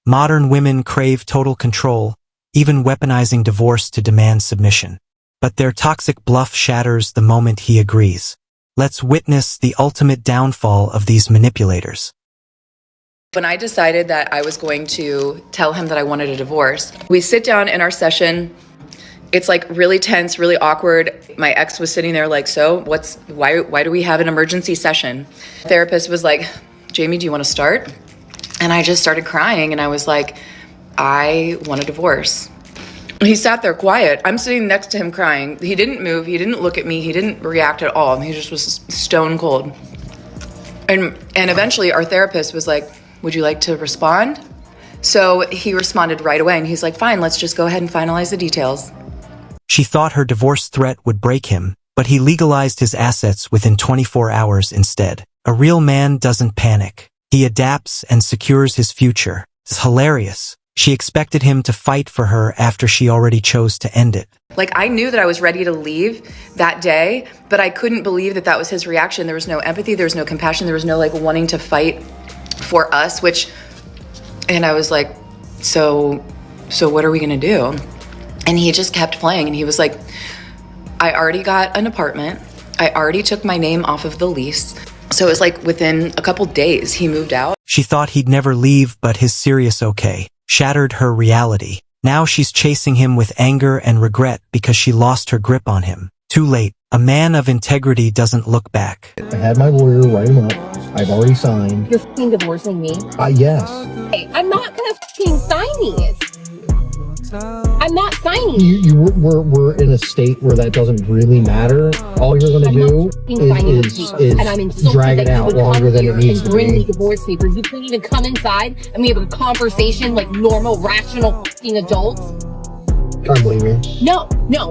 Modern women crave total control, even weaponizing divorce to demand submission. But their toxic bluff shatters the moment he agrees. Let's witness the ultimate downfall of these manipulators. When I decided that I was going to tell him that I wanted a divorce, we sit down in our session. It's like really tense, really awkward. My ex was sitting there like, so why do we have an emergency session? The therapist was like, Jamie, do you want to start? And I just started crying and I was like, I want a divorce. He sat there quiet. I'm sitting next to him crying. He didn't move. He didn't look at me. He didn't react at all. He just was stone cold. And eventually our therapist was like, would you like to respond? So he responded right away and he's like, fine, let's just go ahead and finalize the details. She thought her divorce threat would break him, but he legalized his assets within 24 hours instead. A real man doesn't panic. He adapts and secures his future. It's hilarious. She expected him to fight for her after she already chose to end it. Like, I knew that I was ready to leave that day, but I couldn't believe that that was his reaction. There was no empathy, there was no compassion, there was no like wanting to fight for us, and I was like, so what are we gonna do? And he just kept playing and he was like, I already got an apartment. I already took my name off of the lease. So it was like within a couple days he moved out. She thought he'd never leave, but his serious okay shattered her reality. Now she's chasing him with anger and regret because she lost her grip on him. Too late. A man of integrity doesn't look back. I had my lawyer write him up. I've already signed. You're f***ing divorcing me? Yes. Hey, I'm not gonna f***ing sign these. I'm not signing. We're in a state where that doesn't really matter. All you're going to do is drag it out longer than it needs to be. Bring me divorce papers. You couldn't even come inside and we have a conversation like normal, rational f***ing adults. I'm leaving. No,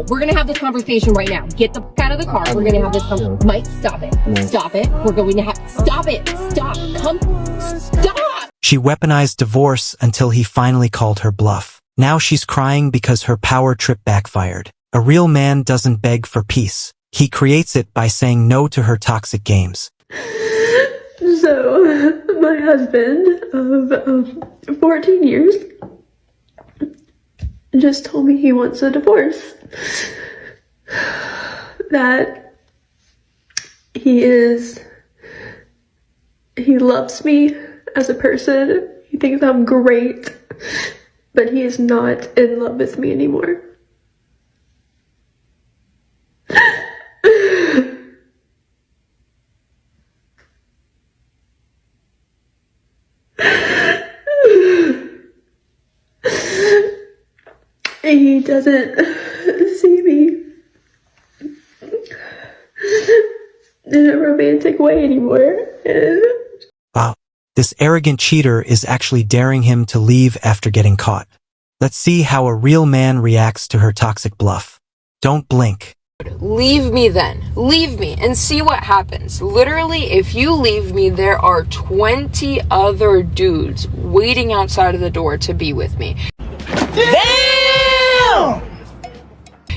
we're gonna have this conversation right now. Get the f*** out of the car. We're gonna have this conversation. No. Mike, stop it. No. Stop it. We're going to have, stop it. Stop. Stop. She weaponized divorce until he finally called her bluff. Now she's crying because her power trip backfired. A real man doesn't beg for peace. He creates it by saying no to her toxic games. So, my husband of 14 years just told me he wants a divorce. That he loves me as a person. He thinks I'm great. But he is not in love with me anymore. He doesn't see me in a romantic way anymore. Wow. This arrogant cheater is actually daring him to leave after getting caught. Let's see how a real man reacts to her toxic bluff. Don't blink. Leave me then. Leave me and see what happens. Literally, if you leave me, there are 20 other dudes waiting outside of the door to be with me. Damn!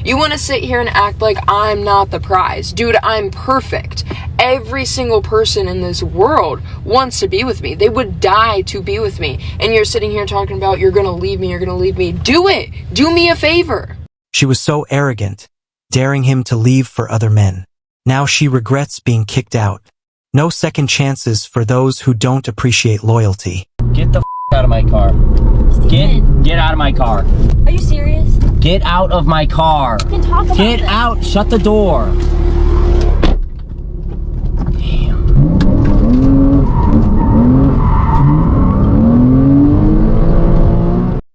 You want to sit here and act like I'm not the prize. Dude, I'm perfect. Every single person in this world wants to be with me. They would die to be with me. And you're sitting here talking about you're going to leave me, you're going to leave me. Do it. Do me a favor. She was so arrogant, daring him to leave for other men. Now she regrets being kicked out. No second chances for those who don't appreciate loyalty. Get the out of my car. Get out of my car. Are you serious? Get out of my car. We can talk about Get this. out. Shut the door. Damn.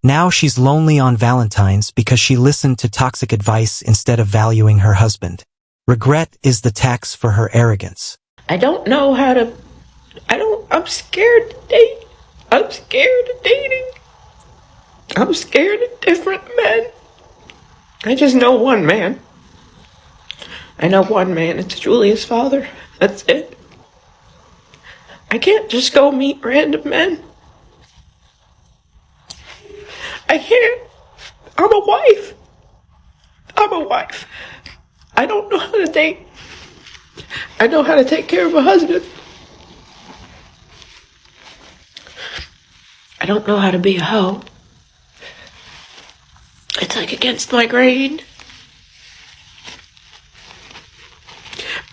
Now she's lonely on Valentine's because she listened to toxic advice instead of valuing her husband. Regret is the tax for her arrogance. I'm scared to date. I'm scared of dating. I'm scared of different men. I just know one man. I know one man. It's Julia's father. That's it. I can't just go meet random men. I can't. I'm a wife. I don't know how to date. I know how to take care of a husband. I don't know how to be a hoe. It's like against my grain.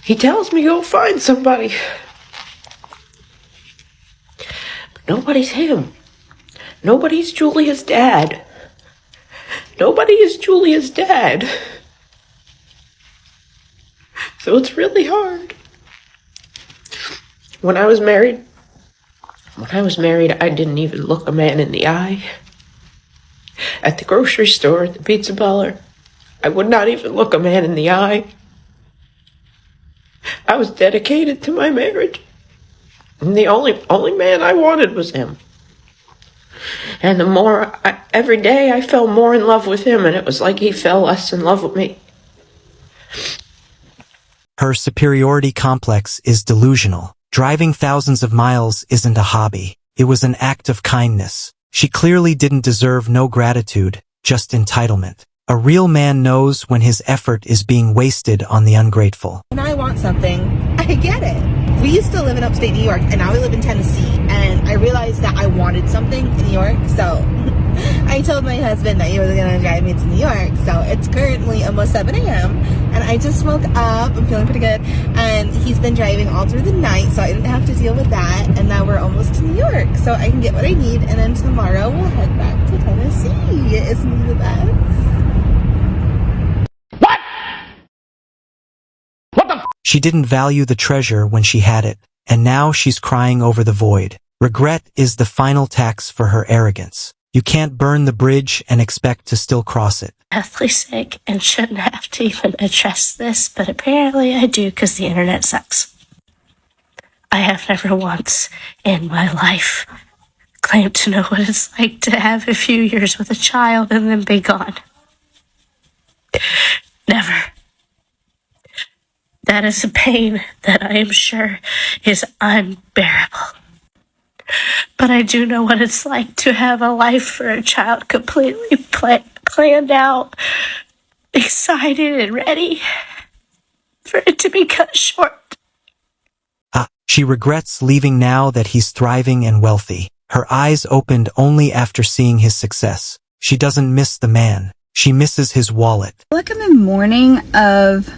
He tells me go find somebody. But nobody's him. Nobody's Julia's dad. Nobody is Julia's dad. So it's really hard. When I was married, I didn't even look a man in the eye. At the grocery store, at the pizza parlor, I would not even look a man in the eye. I was dedicated to my marriage. And the only man I wanted was him. And every day I fell more in love with him, and it was like he fell less in love with me. Her superiority complex is delusional. Driving thousands of miles isn't a hobby. It was an act of kindness. She clearly didn't deserve no gratitude, just entitlement. A real man knows when his effort is being wasted on the ungrateful. When I want something, I get it. We used to live in upstate New York, and now we live in Tennessee, and I realized that I wanted something in New York, so I told my husband that he was going to drive me to New York. So it's currently almost 7 a.m. and I just woke up. I'm feeling pretty good, and he's been driving all through the night, so I didn't have to deal with that. And now we're almost to New York, so I can get what I need, and then tomorrow we'll head back to Tennessee. Isn't he the best? She didn't value the treasure when she had it, and now she's crying over the void. Regret is the final tax for her arrogance. You can't burn the bridge and expect to still cross it. Deathly sick and shouldn't have to even address this, but apparently I do because the internet sucks. I have never once in my life claimed to know what it's like to have a few years with a child and then be gone. Never. That is a pain that I am sure is unbearable. But I do know what it's like to have a life for a child completely planned out, excited and ready for it to be cut short. She regrets leaving now that he's thriving and wealthy. Her eyes opened only after seeing his success. She doesn't miss the man. She misses his wallet. Like I'm in mourning of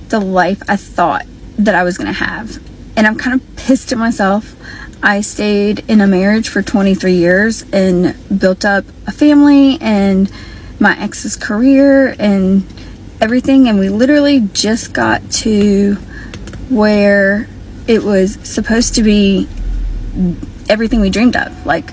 the life I thought that I was going to have. And I'm kind of pissed at myself. I stayed in a marriage for 23 years and built up a family and my ex's career and everything. And we literally just got to where it was supposed to be everything we dreamed of. Like,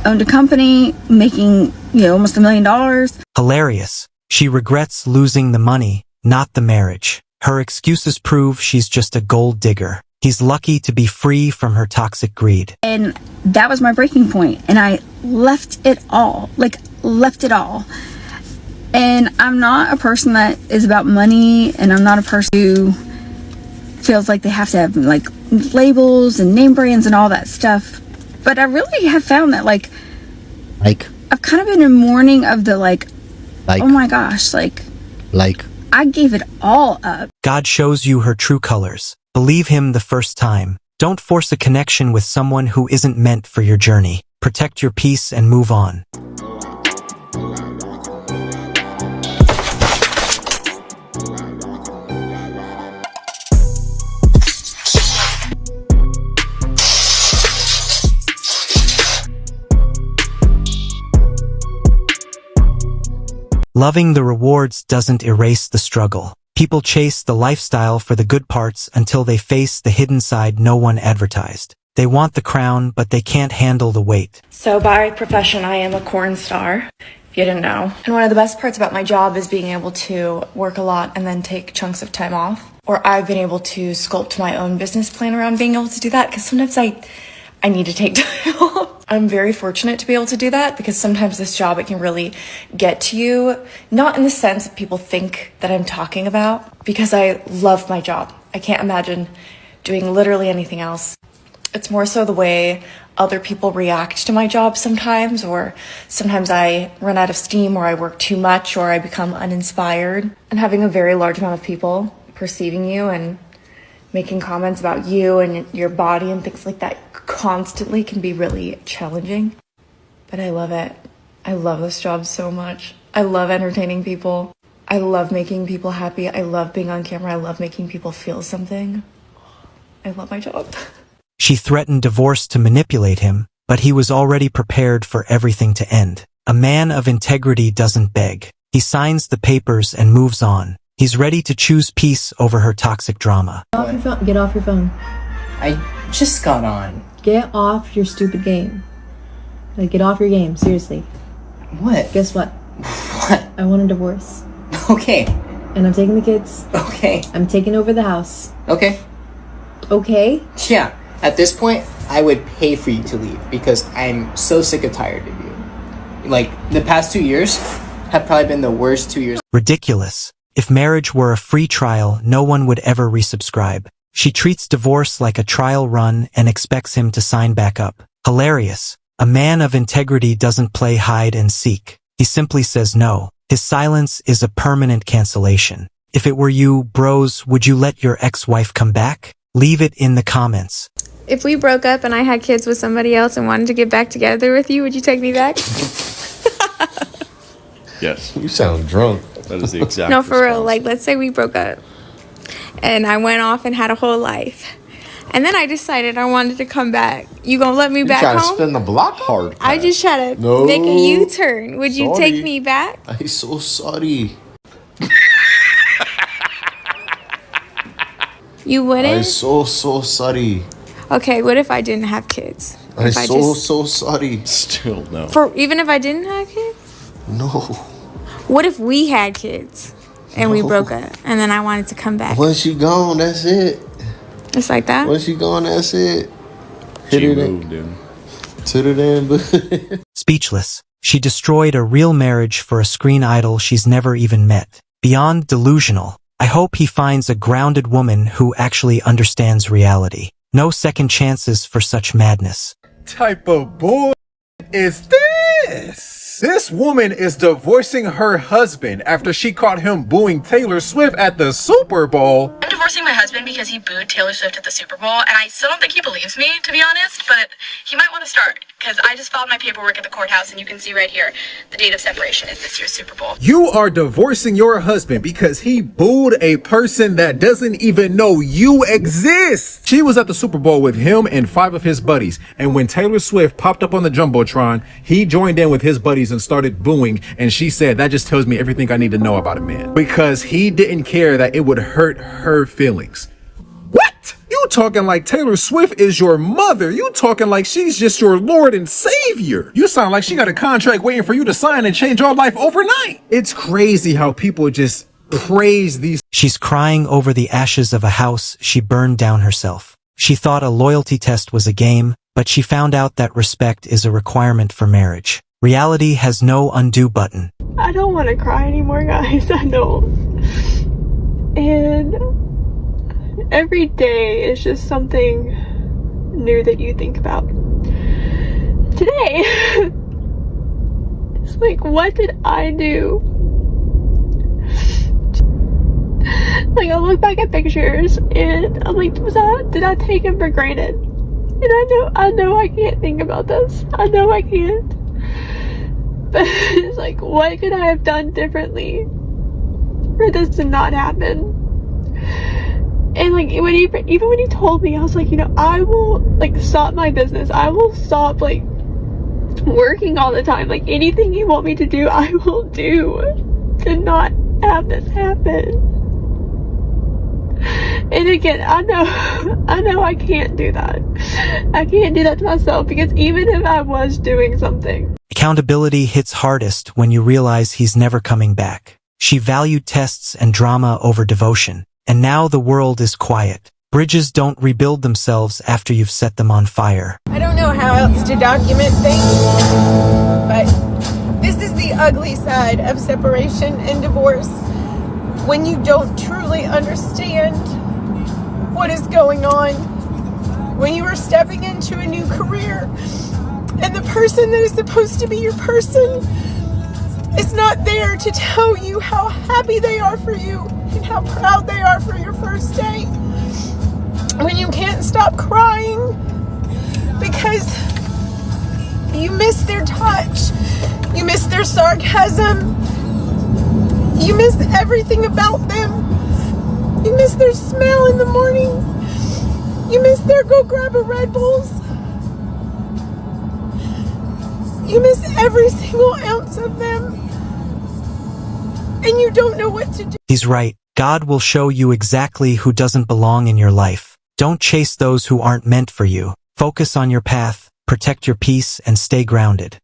owned a company, making, almost $1 million. Hilarious. She regrets losing the money, not the marriage. Her excuses prove she's just a gold digger. He's lucky to be free from her toxic greed. And that was my breaking point. And I left it all. And I'm not a person that is about money. And I'm not a person who feels like they have to have like labels and name brands and all that stuff. But I really have found that I've kind of been in mourning of the oh my gosh, I gave it all up. God shows you her true colors. Believe him the first time. Don't force a connection with someone who isn't meant for your journey. Protect your peace and move on. Loving the rewards doesn't erase the struggle. People chase the lifestyle for the good parts until they face the hidden side no one advertised. They want the crown, but they can't handle the weight. So by profession, I am a corn star, if you didn't know. And one of the best parts about my job is being able to work a lot and then take chunks of time off. Or I've been able to sculpt my own business plan around being able to do that, because sometimes I need to take time off. I'm very fortunate to be able to do that, because sometimes this job, it can really get to you. Not in the sense that people think that I'm talking about, because I love my job. I can't imagine doing literally anything else. It's more so the way other people react to my job sometimes, or sometimes I run out of steam, or I work too much, or I become uninspired. And having a very large amount of people perceiving you and making comments about you and your body and things like that constantly can be really challenging, but I love it. I love this job so much. I love entertaining people. I love making people happy. I love being on camera. I love making people feel something. I love my job. She threatened divorce to manipulate him, but he was already prepared for everything to end. A man of integrity doesn't beg. He signs the papers and moves on. He's ready to choose peace over her toxic drama. Get off your phone. Get off your phone. I just got on. Get off your stupid game. Like, get off your game, seriously. What? Guess what? What? I want a divorce. Okay. And I'm taking the kids. Okay. I'm taking over the house. Okay. Okay? Yeah. At this point, I would pay for you to leave because I'm so sick and tired of you. Like, the past 2 years have probably been the worst 2 years. Ridiculous. If marriage were a free trial, no one would ever resubscribe. She treats divorce like a trial run and expects him to sign back up. Hilarious. A man of integrity doesn't play hide and seek. He simply says no. His silence is a permanent cancellation. If it were you, bros, would you let your ex-wife come back? Leave it in the comments. If we broke up and I had kids with somebody else and wanted to get back together with you, would you take me back? Yes. You sound drunk. That is the exact No, for real. response. Like, let's say we broke up and I went off and had a whole life. And then I decided I wanted to come back. You gonna let me back trying home? to spin the block hard. I just try to No. make a U-turn. Would you Sorry. take me back? I'm so sorry. You wouldn't? I'm so sorry. Okay, what if I didn't have kids? I'm If I so sorry. Still no. For even if I didn't have kids? No. What if we had kids and we broke up and then I wanted to come back? Once she gone, that's it. It's like that? Once she gone, that's it. She Hit it moved in. to the damn Speechless. She destroyed a real marriage for a screen idol she's never even met. Beyond delusional. I hope he finds a grounded woman who actually understands reality. No second chances for such madness. Type of bull is this? This woman is divorcing her husband after she caught him booing Taylor Swift at the Super Bowl. I'm divorcing my husband because he booed Taylor Swift at the Super Bowl, and I still don't think he believes me, to be honest, but he might want to start, because I just filed my paperwork at the courthouse, and you can see right here, the date of separation is this year's Super Bowl. You are divorcing your husband because he booed a person that doesn't even know you exist. She was at the Super Bowl with him and 5 of his buddies, and when Taylor Swift popped up on the Jumbotron, he joined in with his buddies and started booing, and she said, that just tells me everything I need to know about a man. Because he didn't care that it would hurt her feelings. What? You talking like Taylor Swift is your mother. You talking like she's just your Lord and Savior. You sound like she got a contract waiting for you to sign and change your life overnight. It's crazy how people just praise these. She's crying over the ashes of a house she burned down herself. She thought a loyalty test was a game, but she found out that respect is a requirement for marriage. Reality has no undo button. I don't want to cry anymore, guys. I don't. And every day is just something new that you think about. Today, it's like, what did I do? Like, I look back at pictures and I'm like, did I take him for granted? And I know I can't think about this. I know I can't. But it's like, what could I have done differently for this to not happen? And like, even when he told me, I was like, I will like stop my business. I will stop like working all the time. Like, anything you want me to do, I will do to not have this happen. And again, I know I can't do that. I can't do that to myself, because even if I was doing something. Accountability hits hardest when you realize he's never coming back. She valued tests and drama over devotion, and now the world is quiet. Bridges don't rebuild themselves after you've set them on fire. I don't know how else to document things, but this is the ugly side of separation and divorce. When you don't truly understand what is going on, when you are stepping into a new career, and the person that is supposed to be your person is not there to tell you how happy they are for you and how proud they are for your first day. When you can't stop crying because you miss their touch, you miss their sarcasm, you miss everything about them. You miss their smell in the mornings. You miss their go grab a Red Bulls. You miss every single ounce of them. And you don't know what to do. He's right. God will show you exactly who doesn't belong in your life. Don't chase those who aren't meant for you. Focus on your path, protect your peace, and stay grounded.